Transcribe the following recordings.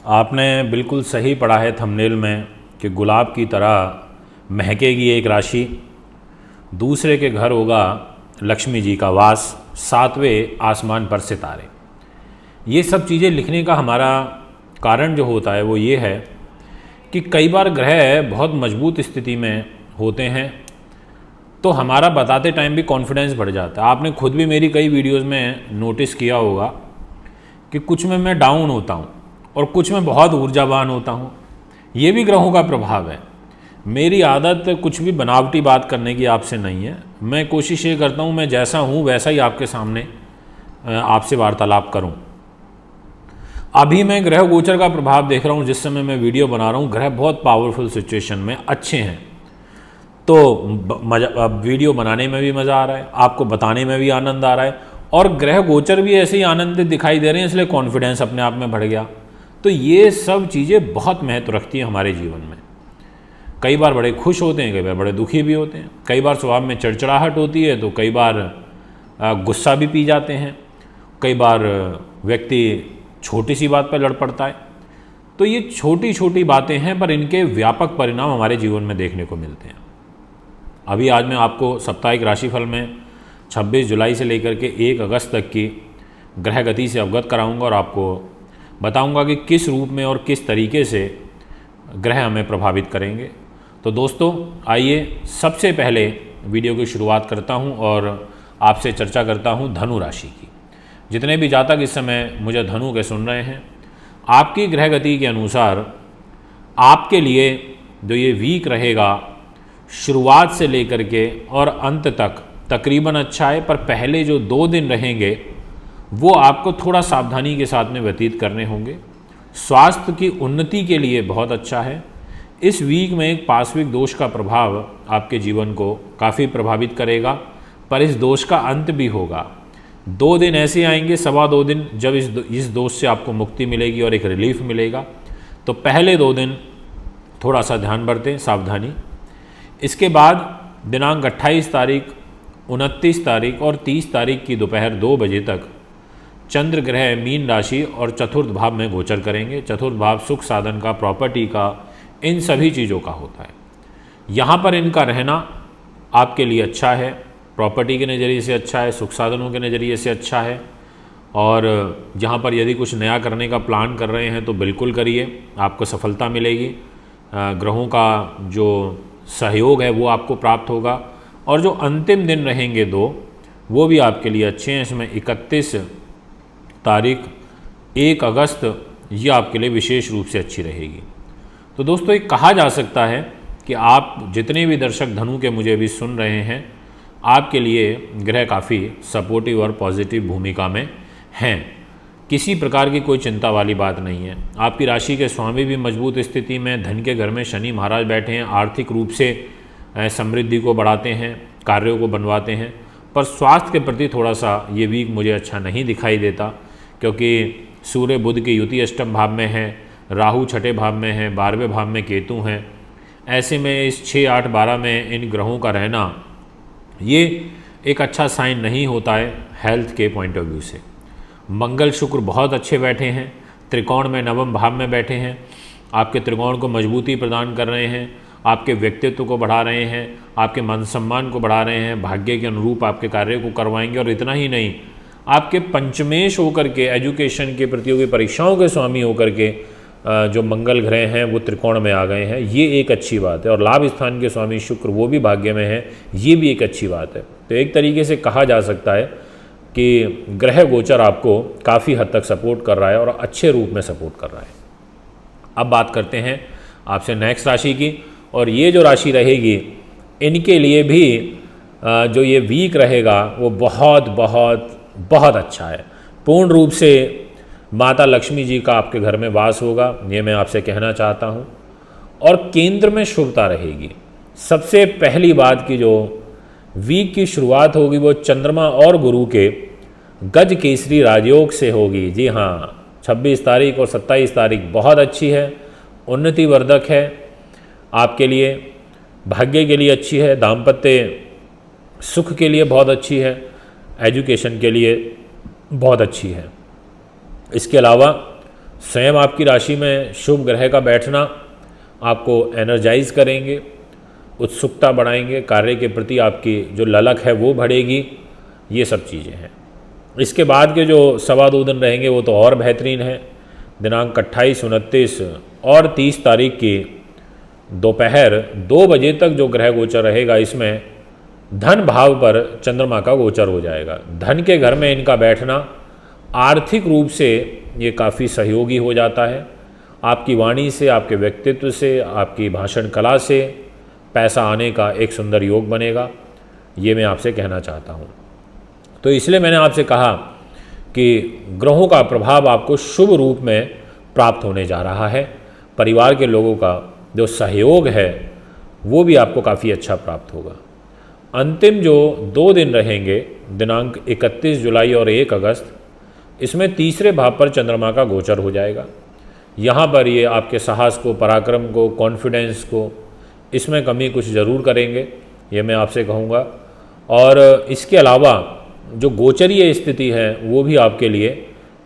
आपने बिल्कुल सही पढ़ा है थंबनेल में कि गुलाब की तरह महकेगी एक राशि, दूसरे के घर होगा लक्ष्मी जी का वास, सातवें आसमान पर सितारे। ये सब चीज़ें लिखने का हमारा कारण जो होता है वो ये है कि कई बार ग्रह बहुत मजबूत स्थिति में होते हैं तो हमारा बताते टाइम भी कॉन्फिडेंस बढ़ जाता है। आपने खुद भी मेरी कई वीडियोस में नोटिस किया होगा कि कुछ में मैं डाउन होता हूँ और कुछ में बहुत ऊर्जावान होता हूँ। ये भी ग्रहों का प्रभाव है। मेरी आदत कुछ भी बनावटी बात करने की आपसे नहीं है। मैं कोशिश ये करता हूँ मैं जैसा हूँ वैसा ही आपके सामने आपसे वार्तालाप करूँ। अभी मैं ग्रह गोचर का प्रभाव देख रहा हूँ, जिस समय मैं वीडियो बना रहा हूँ ग्रह बहुत पावरफुल सिचुएशन में अच्छे हैं, तो अब वीडियो बनाने में भी मज़ा आ रहा है, आपको बताने में भी आनंद आ रहा है और ग्रह गोचर भी ऐसे ही आनंदित दिखाई दे रहे हैं, इसलिए कॉन्फिडेंस अपने आप में बढ़ गया। तो ये सब चीज़ें बहुत महत्व रखती हैं हमारे जीवन में। कई बार बड़े खुश होते हैं, कई बार बड़े दुखी भी होते हैं, कई बार स्वभाव में चिड़चिड़ाहट होती है तो कई बार गुस्सा भी पी जाते हैं, कई बार व्यक्ति छोटी सी बात पर लड़ पड़ता है। तो ये छोटी छोटी बातें हैं पर इनके व्यापक परिणाम हमारे जीवन में देखने को मिलते हैं। अभी आज मैं आपको साप्ताहिक राशिफल में 26 जुलाई से लेकर के 1 अगस्त तक की ग्रह गति से अवगत कराऊंगा और आपको बताऊंगा कि किस रूप में और किस तरीके से ग्रह हमें प्रभावित करेंगे। तो दोस्तों आइए सबसे पहले वीडियो की शुरुआत करता हूं और आपसे चर्चा करता हूं धनु राशि की। जितने भी जातक इस समय मुझे धनु के सुन रहे हैं, आपकी ग्रह गति के अनुसार आपके लिए जो ये वीक रहेगा शुरुआत से लेकर के और अंत तक तकरीबन अच्छा है, पर पहले जो 2 दिन रहेंगे वो आपको थोड़ा सावधानी के साथ में व्यतीत करने होंगे। स्वास्थ्य की उन्नति के लिए बहुत अच्छा है। इस वीक में एक पार्श्विक दोष का प्रभाव आपके जीवन को काफ़ी प्रभावित करेगा, पर इस दोष का अंत भी होगा। 2 दिन ऐसे आएंगे, सवा 2 दिन, जब इस दोष से आपको मुक्ति मिलेगी और एक रिलीफ मिलेगा। तो पहले 2 दिन थोड़ा सा ध्यान बरतें, सावधानी। इसके बाद दिनांक 28 तारीख, 29 तारीख और 30 तारीख की दोपहर 2 बजे तक चंद्र ग्रह मीन राशि और चतुर्थ भाव में गोचर करेंगे। चतुर्थ भाव सुख साधन का, प्रॉपर्टी का, इन सभी चीज़ों का होता है। यहाँ पर इनका रहना आपके लिए अच्छा है, प्रॉपर्टी के नज़रिए से अच्छा है, सुख साधनों के नज़रिए से अच्छा है। और यहाँ पर यदि कुछ नया करने का प्लान कर रहे हैं तो बिल्कुल करिए, आपको सफलता मिलेगी। ग्रहों का जो सहयोग है वो आपको प्राप्त होगा। और जो अंतिम दिन रहेंगे 2, वो भी आपके लिए अच्छे हैं। इसमें 31 तारीख, 1 अगस्त, ये आपके लिए विशेष रूप से अच्छी रहेगी। तो दोस्तों ये कहा जा सकता है कि आप जितने भी दर्शक धनु के मुझे अभी सुन रहे हैं, आपके लिए ग्रह काफ़ी सपोर्टिव और पॉजिटिव भूमिका में हैं। किसी प्रकार की कोई चिंता वाली बात नहीं है। आपकी राशि के स्वामी भी मजबूत स्थिति में, धन के घर में शनि महाराज बैठे हैं, आर्थिक रूप से समृद्धि को बढ़ाते हैं, कार्यों को बनवाते हैं। पर स्वास्थ्य के प्रति थोड़ा सा ये वीक मुझे अच्छा नहीं दिखाई देता, क्योंकि सूर्य बुध की युति अष्टम भाव में है, राहु छठे भाव में है, 12वें भाव में केतु हैं। ऐसे में इस 6, 8, 12 में इन ग्रहों का रहना ये एक अच्छा साइन नहीं होता है हेल्थ के पॉइंट ऑफ व्यू से। मंगल शुक्र बहुत अच्छे बैठे हैं, त्रिकोण में 9वें भाव में बैठे हैं, आपके त्रिकोण को मजबूती प्रदान कर रहे हैं, आपके व्यक्तित्व को बढ़ा रहे हैं, आपके मान सम्मान को बढ़ा रहे हैं, भाग्य के अनुरूप आपके कार्य को करवाएंगे। और इतना ही नहीं, आपके पंचमेश होकर के, एजुकेशन के, प्रतियोगी परीक्षाओं के स्वामी होकर के जो मंगल ग्रह हैं वो त्रिकोण में आ गए हैं, ये एक अच्छी बात है। और लाभ स्थान के स्वामी शुक्र वो भी भाग्य में है, ये भी एक अच्छी बात है। तो एक तरीके से कहा जा सकता है कि ग्रह गोचर आपको काफ़ी हद तक सपोर्ट कर रहा है और अच्छे रूप में सपोर्ट कर रहा है। अब बात करते हैं आपसे नेक्स्ट राशि की, और ये जो राशि रहेगी इनके लिए भी जो ये वीक रहेगा वो बहुत बहुत बहुत अच्छा है। पूर्ण रूप से माता लक्ष्मी जी का आपके घर में वास होगा, ये मैं आपसे कहना चाहता हूँ। और केंद्र में शुभता रहेगी। सबसे पहली बात की जो वीक की शुरुआत होगी वो चंद्रमा और गुरु के गज केसरी राजयोग से होगी। जी हाँ, 26 तारीख और 27 तारीख बहुत अच्छी है, उन्नति वर्धक है, आपके लिए भाग्य के लिए अच्छी है, दाम्पत्य सुख के लिए बहुत अच्छी है, एजुकेशन के लिए बहुत अच्छी है। इसके अलावा स्वयं आपकी राशि में शुभ ग्रह का बैठना आपको एनर्जाइज करेंगे, उत्सुकता बढ़ाएंगे, कार्य के प्रति आपकी जो ललक है वो बढ़ेगी। ये सब चीज़ें हैं। इसके बाद के जो 2.25 दिन रहेंगे वो तो और बेहतरीन है। दिनांक 28, 29 और 30 तारीख की दोपहर 2 बजे तक जो ग्रह गोचर रहेगा, इसमें धन भाव पर चंद्रमा का गोचर हो जाएगा। धन के घर में इनका बैठना आर्थिक रूप से ये काफ़ी सहयोगी हो जाता है। आपकी वाणी से, आपके व्यक्तित्व से, आपकी भाषण कला से पैसा आने का एक सुंदर योग बनेगा। ये मैं आपसे कहना चाहता हूँ। तो इसलिए मैंने आपसे कहा कि ग्रहों का प्रभाव आपको शुभ रूप में प्राप्त होने जा रहा है। परिवार के लोगों का जो सहयोग है वो भी आपको काफ़ी अच्छा प्राप्त होगा। अंतिम जो 2 दिन रहेंगे, दिनांक 31 जुलाई और 1 अगस्त, इसमें तीसरे भाव पर चंद्रमा का गोचर हो जाएगा। यहाँ पर ये आपके साहस को, पराक्रम को, कॉन्फिडेंस को, इसमें कमी कुछ ज़रूर करेंगे, ये मैं आपसे कहूँगा। और इसके अलावा जो गोचरीय स्थिति है वो भी आपके लिए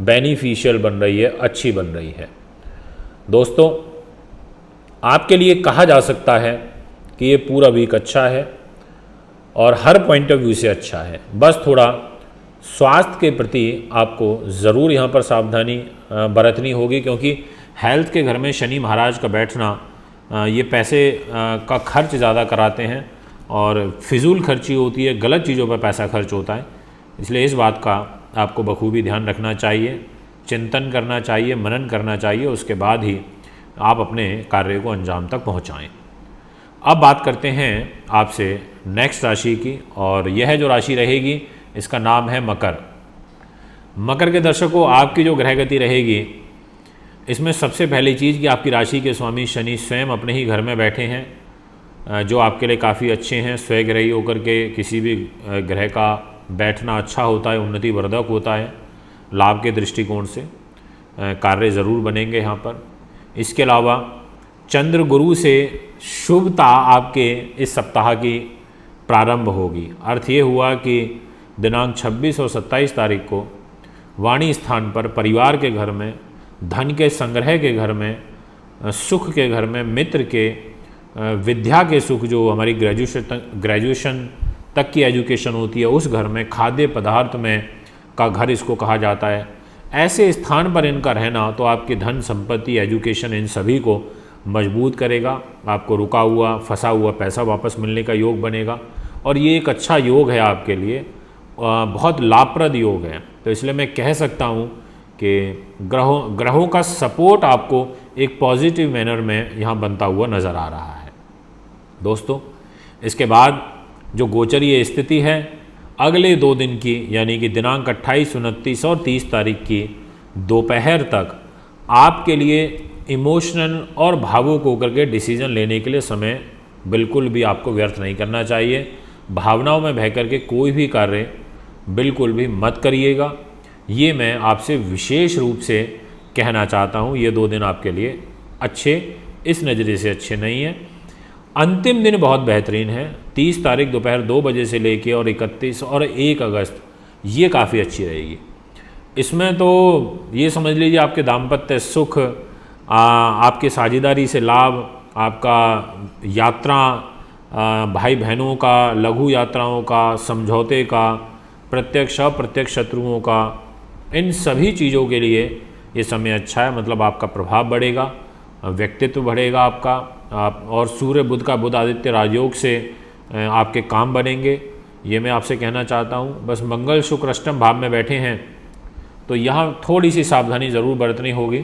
बेनिफिशियल बन रही है, अच्छी बन रही है। दोस्तों, आपके लिए कहा जा सकता है कि ये पूरा वीक अच्छा है और हर पॉइंट ऑफ व्यू से अच्छा है। बस थोड़ा स्वास्थ्य के प्रति आपको ज़रूर यहाँ पर सावधानी बरतनी होगी, क्योंकि हेल्थ के घर में शनि महाराज का बैठना ये पैसे का खर्च ज़्यादा कराते हैं और फिजूल खर्ची होती है, गलत चीज़ों पर पैसा खर्च होता है। इसलिए इस बात का आपको बखूबी ध्यान रखना चाहिए, चिंतन करना चाहिए, मनन करना चाहिए, उसके बाद ही आप अपने कार्य को अंजाम तक पहुँचाएँ। अब बात करते हैं आपसे नेक्स्ट राशि की, और यह जो राशि रहेगी इसका नाम है मकर। मकर के दर्शकों, आपकी जो ग्रह गति रहेगी इसमें सबसे पहली चीज़ कि आपकी राशि के स्वामी शनि स्वयं अपने ही घर में बैठे हैं, जो आपके लिए काफ़ी अच्छे हैं। स्वग्रही होकर के किसी भी ग्रह का बैठना अच्छा होता है, उन्नति वर्धक होता है, लाभ के दृष्टिकोण से कार्य ज़रूर बनेंगे यहाँ पर। इसके अलावा चंद्र गुरु से शुभता आपके इस सप्ताह की प्रारंभ होगी। अर्थ ये हुआ कि दिनांक 26 और 27 तारीख को वाणी स्थान पर परिवार के घर में, धन के संग्रह के घर में, सुख के घर में, मित्र के, विद्या के सुख, जो हमारी ग्रेजुएशन तक की एजुकेशन होती है उस घर में, खाद्य पदार्थ में का घर इसको कहा जाता है। ऐसे स्थान पर इनका रहना तो आपकी धन संपत्ति, एजुकेशन, इन सभी को मजबूत करेगा। आपको रुका हुआ, फंसा हुआ पैसा वापस मिलने का योग बनेगा और ये एक अच्छा योग है आपके लिए, बहुत लाभप्रद योग है। तो इसलिए मैं कह सकता हूँ कि ग्रहों का सपोर्ट आपको एक पॉजिटिव मैनर में यहाँ बनता हुआ नज़र आ रहा है। दोस्तों, इसके बाद जो गोचरीय स्थिति है अगले 2 दिन की, यानी कि दिनांक 28, 29 और 30 तारीख की दोपहर तक आपके लिए इमोशनल और भावुक होकर के डिसीजन लेने के लिए समय बिल्कुल भी आपको व्यर्थ नहीं करना चाहिए। भावनाओं में बह करके कोई भी कार्य बिल्कुल भी मत करिएगा, ये मैं आपसे विशेष रूप से कहना चाहता हूँ। ये 2 दिन आपके लिए अच्छे, इस नज़रिए से अच्छे नहीं हैं। अंतिम दिन बहुत बेहतरीन है, 30 तारीख दोपहर 2 बजे से लेके और 31 और 1 अगस्त, ये काफ़ी अच्छी रहेगी। इसमें तो ये समझ लीजिए आपके दाम्पत्य सुख, आपके साझेदारी से लाभ, आपका यात्रा, भाई बहनों का, लघु यात्राओं का, समझौते का, प्रत्यक्ष अप्रत्यक्ष शत्रुओं का, इन सभी चीज़ों के लिए ये समय अच्छा है। मतलब आपका प्रभाव बढ़ेगा, व्यक्तित्व बढ़ेगा आपका, आप और सूर्य बुध का बुध आदित्य राजयोग से आपके काम बनेंगे, ये मैं आपसे कहना चाहता हूँ। बस मंगल शुक्र अष्टम भाव में बैठे हैं तो यहाँ थोड़ी सी सावधानी ज़रूर बरतनी होगी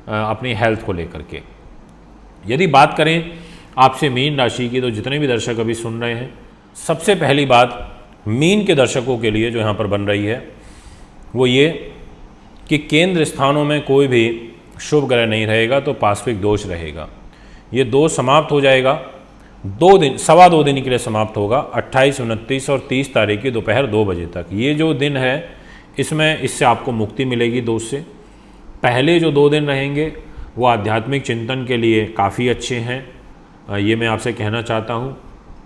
अपनी हेल्थ को लेकर के। यदि बात करें आपसे मीन राशि की, तो जितने भी दर्शक अभी सुन रहे हैं, सबसे पहली बात मीन के दर्शकों के लिए जो यहाँ पर बन रही है वो ये कि केंद्र स्थानों में कोई भी शुभ ग्रह नहीं रहेगा तो पार्श्विक दोष रहेगा। ये दोष समाप्त हो जाएगा 2 दिन, 2.25 दिन के लिए समाप्त होगा, 28, 29 और 30 तारीख की दोपहर 2 बजे तक। ये जो दिन है इसमें इससे आपको मुक्ति मिलेगी दोष से। पहले जो 2 दिन रहेंगे वो आध्यात्मिक चिंतन के लिए काफ़ी अच्छे हैं, ये मैं आपसे कहना चाहता हूँ।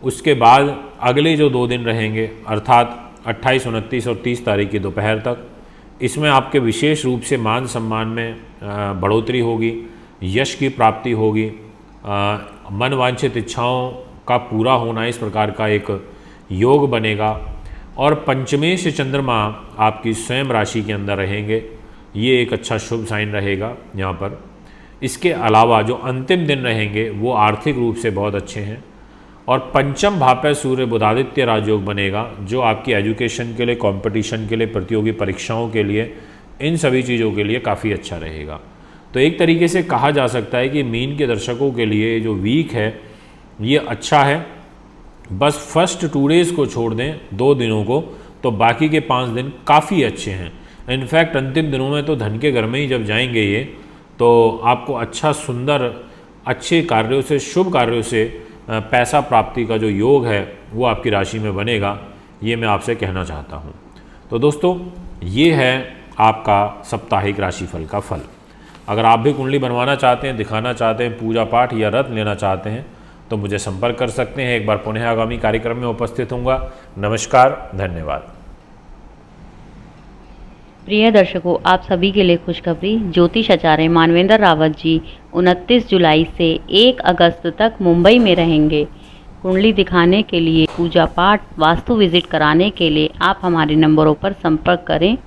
उसके बाद अगले जो 2 दिन रहेंगे अर्थात 28, 29 और 30 तारीख की दोपहर तक, इसमें आपके विशेष रूप से मान सम्मान में बढ़ोतरी होगी, यश की प्राप्ति होगी, मनवांछित इच्छाओं का पूरा होना, इस प्रकार का एक योग बनेगा। और पंचमेश चंद्रमा आपकी स्वयं राशि के अंदर रहेंगे, ये एक अच्छा शुभ साइन रहेगा यहाँ पर। इसके अलावा जो अंतिम दिन रहेंगे वो आर्थिक रूप से बहुत अच्छे हैं। और पंचम भाव पर सूर्य बुधादित्य राजयोग बनेगा, जो आपकी एजुकेशन के लिए, कंपटीशन के लिए, प्रतियोगी परीक्षाओं के लिए, इन सभी चीज़ों के लिए काफ़ी अच्छा रहेगा। तो एक तरीके से कहा जा सकता है कि मीन के दर्शकों के लिए जो वीक है ये अच्छा है। बस फर्स्ट 2 डेज़ को छोड़ दें, 2 दिनों को, तो बाकी के 5 दिन काफ़ी अच्छे हैं। इनफैक्ट अंतिम दिनों में तो धन के घर में ही जब जाएंगे ये, तो आपको अच्छा, सुंदर, अच्छे कार्यों से, शुभ कार्यों से पैसा प्राप्ति का जो योग है वो आपकी राशि में बनेगा, ये मैं आपसे कहना चाहता हूँ। तो दोस्तों, ये है आपका साप्ताहिक राशिफल का फल। अगर आप भी कुंडली बनवाना चाहते हैं, दिखाना चाहते हैं, पूजा पाठ या व्रत लेना चाहते हैं तो मुझे संपर्क कर सकते हैं। एक बार पुनः आगामी कार्यक्रम में उपस्थित होऊंगा। नमस्कार, धन्यवाद। प्रिय दर्शकों, आप सभी के लिए खुशखबरी। ज्योतिष आचार्य मानवेंद्र रावत जी 29 जुलाई से 1 अगस्त तक मुंबई में रहेंगे। कुंडली दिखाने के लिए, पूजा पाठ, वास्तु विजिट कराने के लिए आप हमारे नंबरों पर संपर्क करें।